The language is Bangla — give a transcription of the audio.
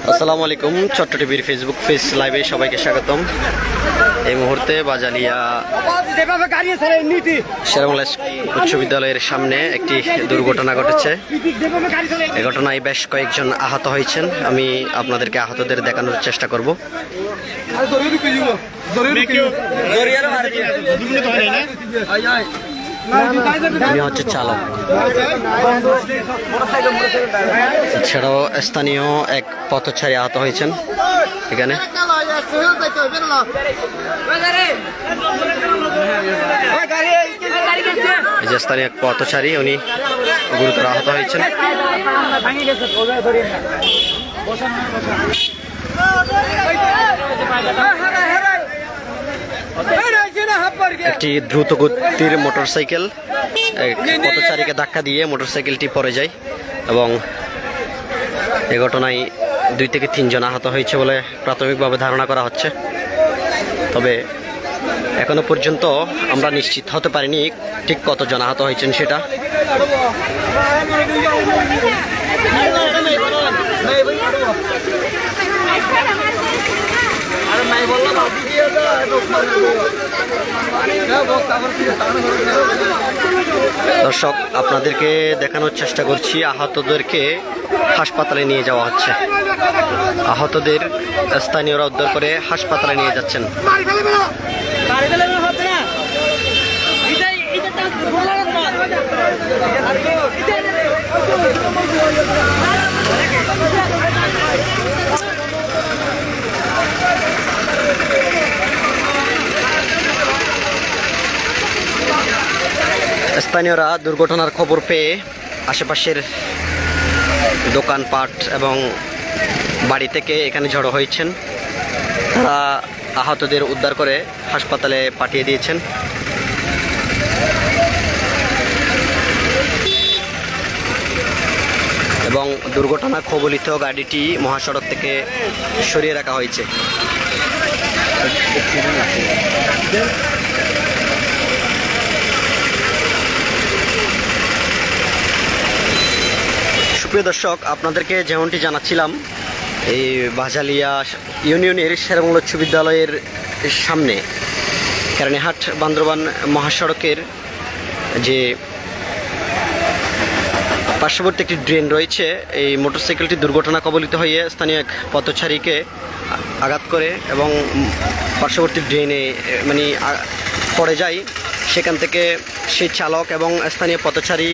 আসসালামু আলাইকুম, ছোট্ট টিভির ফেসবুক পেজ লাইভে সবাইকে স্বাগতম। এই মুহূর্তে বাজালিয়া শেরেবাংলা উচ্চ বিদ্যালয়ের সামনে একটি দুর্ঘটনা ঘটেছে। এই ঘটনায় বেশ কয়েকজন আহত হয়েছেন। আমি আপনাদেরকে আহতদের দেখানোর চেষ্টা করব। উনি হচ্ছে চালক, এছাড়াও স্থানীয় এক পথচারী আহত হয়েছেন। এখানে এই যে স্থানীয় এক পথচারী, উনি গুরুতর আহত হয়েছেন। একটি দ্রুত গতির মোটরসাইকেল পথচারীকে ধাক্কা দিয়ে মোটরসাইকেলটি পড়ে যায় এবং এ ঘটনায় 2 থেকে 3 জন আহত হয়েছে বলে প্রাথমিকভাবে ধারণা করা হচ্ছে। তবে এখনো পর্যন্ত আমরা নিশ্চিত হতে পারিনি ঠিক কতজন আহত হয়েছেন সেটা। দর্শক, আপনাদেরকে দেখানোর চেষ্টা করছি আহতদেরকে হাসপাতালে নিয়ে যাওয়া হচ্ছে। আহতদের স্থানীয়রা উদ্ধার করে হাসপাতালে নিয়ে যাচ্ছেন। স্থানীয়রা দুর্ঘটনার খবর পেয়ে আশেপাশের দোকানপাট এবং বাড়ি থেকে এখানে জড়ো হয়েছেন। তারা আহতদের উদ্ধার করে হাসপাতালে পাঠিয়ে দিয়েছেন। এবং দুর্ঘটনা কবলিত গাড়িটি মহাসড়ক থেকে সরিয়ে রাখা হয়েছে। প্রিয় দর্শক, আপনাদেরকে যেমনটি জানাচ্ছিলাম, এই বাজালিয়া ইউনিয়নের শেরেবাংলা উচ্চ বিদ্যালয়ের সামনে কেরানীহাট বান্দরবান মহাসড়কের যে পার্শ্ববর্তী একটি ড্রেন রয়েছে, এই মোটরসাইকেলটি দুর্ঘটনা কবলিত হয়ে স্থানীয় এক পথচারীকে আঘাত করে এবং পার্শ্ববর্তী ড্রেনে পড়ে যায়। সেখান থেকে সেই চালক এবং স্থানীয় পথচারী